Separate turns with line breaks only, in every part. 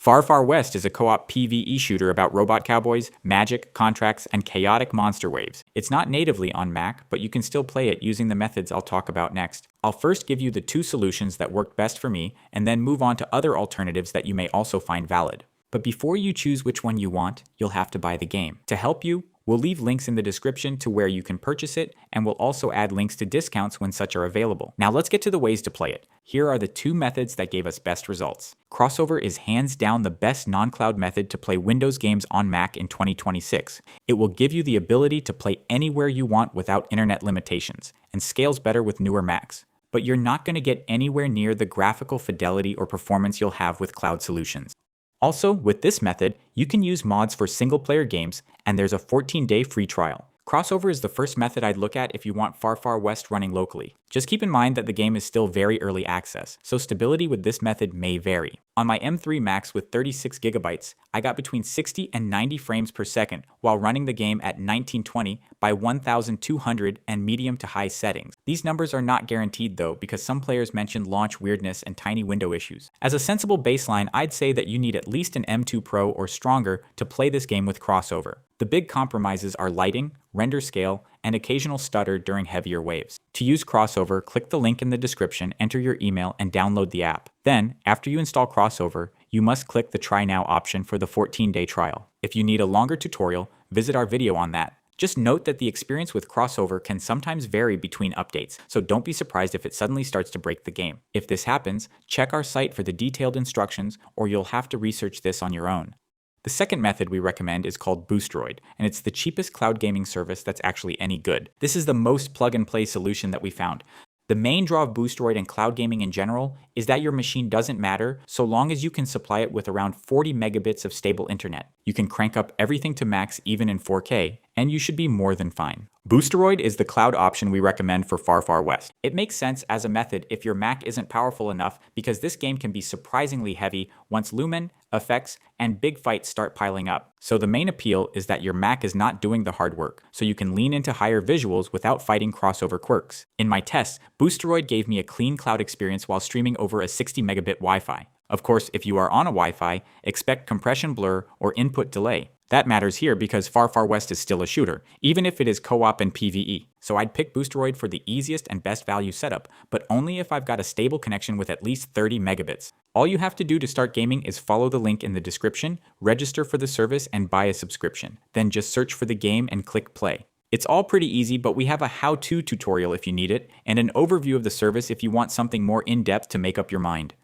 Far Far West is a co-op PvE shooter about robot cowboys, magic, contracts, and chaotic monster waves. It's not natively on Mac, but you can still play it using the methods I'll talk about next. I'll first give you the two solutions that worked best for me, and then move on to other alternatives that you may also find valid. But before you choose which one you want, you'll have to buy the game. To help you, we'll leave links in the description to where you can purchase it, and we'll also add links to discounts when such are available. Now let's get to the ways to play it. Here are the two methods that gave us best results. Crossover is hands down the best non-cloud method to play Windows games on Mac in 2026. It will give you the ability to play anywhere you want without internet limitations, and scales better with newer Macs. But you're not going to get anywhere near the graphical fidelity or performance you'll have with cloud solutions. Also, with this method, you can use mods for single-player games, and there's a 14-day free trial. Crossover is the first method I'd look at if you want Far Far West running locally. Just keep in mind that the game is still very early access, so stability with this method may vary. On my M3 Max with 36GB, I got between 60 and 90 frames per second while running the game at 1920 by 1200 and medium to high settings. These numbers are not guaranteed though, because some players mentioned launch weirdness and tiny window issues. As a sensible baseline, I'd say that you need at least an M2 Pro or stronger to play this game with Crossover. The big compromises are lighting, render scale, and occasional stutter during heavier waves. To use Crossover, click the link in the description, enter your email, and download the app. Then, after you install Crossover, you must click the Try Now option for the 14-day trial. If you need a longer tutorial, visit our video on that. Just note that the experience with Crossover can sometimes vary between updates, so don't be surprised if it suddenly starts to break the game. If this happens, check our site for the detailed instructions, or you'll have to research this on your own. The second method we recommend is called Boosteroid, and it's the cheapest cloud gaming service that's actually any good. This is the most plug-and-play solution that we found. The main draw of Boosteroid and cloud gaming in general is that your machine doesn't matter so long as you can supply it with around 40 megabits of stable internet. You can crank up everything to max even in 4K, and you should be more than fine. Boosteroid is the cloud option we recommend for Far Far West. It makes sense as a method if your Mac isn't powerful enough, because this game can be surprisingly heavy once Lumen, effects, and big fights start piling up. So the main appeal is that your Mac is not doing the hard work, so you can lean into higher visuals without fighting Crossover quirks. In my tests, Boosteroid gave me a clean cloud experience while streaming over a 60 megabit Wi-Fi. Of course, if you are on a Wi-Fi, expect compression blur or input delay. That matters here because Far Far West is still a shooter, even if it is co-op and PvE. So I'd pick Boosteroid for the easiest and best value setup, but only if I've got a stable connection with at least 30 megabits. All you have to do to start gaming is follow the link in the description, register for the service, and buy a subscription. Then just search for the game and click play. It's all pretty easy, but we have a how-to tutorial if you need it, and an overview of the service if you want something more in-depth to make up your mind.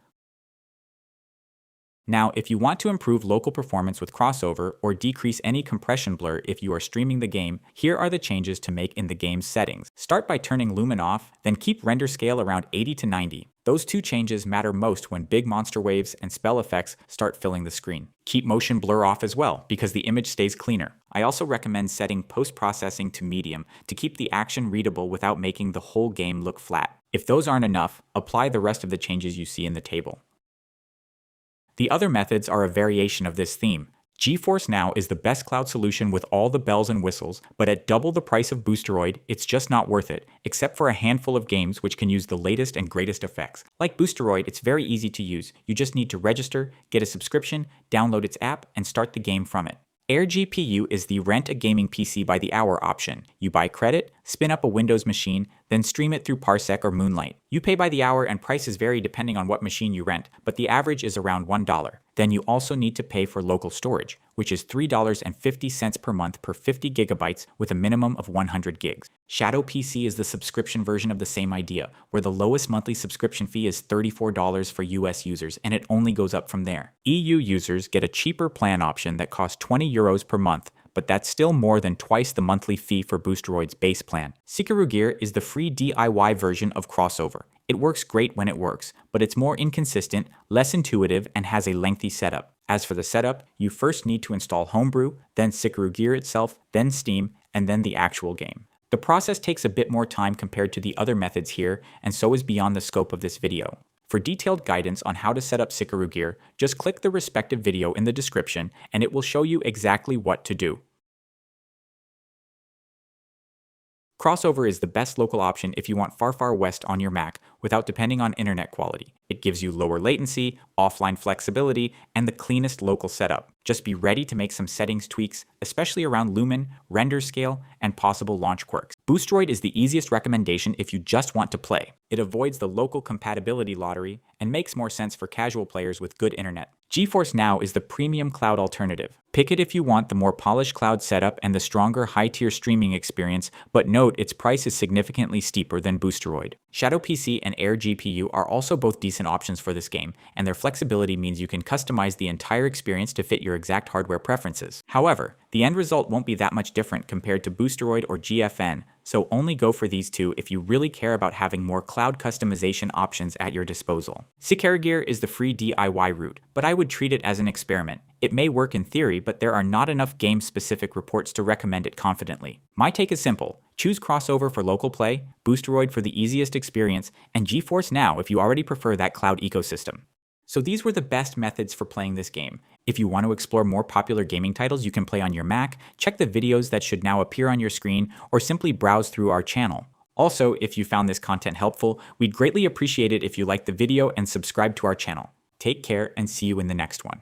Now, if you want to improve local performance with Crossover or decrease any compression blur if you are streaming the game, here are the changes to make in the game's settings. Start by turning Lumen off, then keep render scale around 80 to 90. Those two changes matter most when big monster waves and spell effects start filling the screen. Keep motion blur off as well, because the image stays cleaner. I also recommend setting post-processing to medium to keep the action readable without making the whole game look flat. If those aren't enough, apply the rest of the changes you see in the table. The other methods are a variation of this theme. GeForce Now is the best cloud solution with all the bells and whistles, but at double the price of Boosteroid, it's just not worth it, except for a handful of games which can use the latest and greatest effects. Like Boosteroid, it's very easy to use. You just need to register, get a subscription, download its app, and start the game from it. airGPU is the rent a gaming PC by the hour option. You buy credit, spin up a Windows machine, then stream it through Parsec or Moonlight. You pay by the hour and prices vary depending on what machine you rent, but the average is around $1. Then you also need to pay for local storage, which is $3.50 per month per 50 gigabytes with a minimum of 100 gigs. Shadow PC is the subscription version of the same idea, where the lowest monthly subscription fee is $34 for US users, and it only goes up from there. EU users get a cheaper plan option that costs €20 per month, but that's still more than twice the monthly fee for Boosteroid's base plan. Sikarugir is the free DIY version of Crossover. It works great when it works, but it's more inconsistent, less intuitive, and has a lengthy setup. As for the setup, you first need to install Homebrew, then Sikarugir itself, then Steam, and then the actual game. The process takes a bit more time compared to the other methods here, and so is beyond the scope of this video. For detailed guidance on how to set up Sikarugir, just click the respective video in the description, and it will show you exactly what to do. Crossover is the best local option if you want far west on your Mac without depending on internet quality. It gives you lower latency, offline flexibility, and the cleanest local setup. Just be ready to make some settings tweaks, especially around lumen, render scale, and possible launch quirks. Boosteroid is the easiest recommendation if you just want to play. It avoids the local compatibility lottery and makes more sense for casual players with good internet. GeForce Now is the premium cloud alternative. Pick it if you want the more polished cloud setup and the stronger high-tier streaming experience, but note its price is significantly steeper than Boosteroid. Shadow PC and airGPU are also both decent options for this game, and their flexibility means you can customize the entire experience to fit your exact hardware preferences. However, the end result won't be that much different compared to Boosteroid or GFN, so only go for these two if you really care about having more cloud customization options at your disposal. Sikarugir is the free DIY route, but I would treat it as an experiment. It may work in theory, but there are not enough game-specific reports to recommend it confidently. My take is simple. Choose Crossover for local play, Boosteroid for the easiest experience, and GeForce Now if you already prefer that cloud ecosystem. So these were the best methods for playing this game. If you want to explore more popular gaming titles you can play on your Mac, check the videos that should now appear on your screen, or simply browse through our channel. Also, if you found this content helpful, we'd greatly appreciate it if you liked the video and subscribe to our channel. Take care and see you in the next one.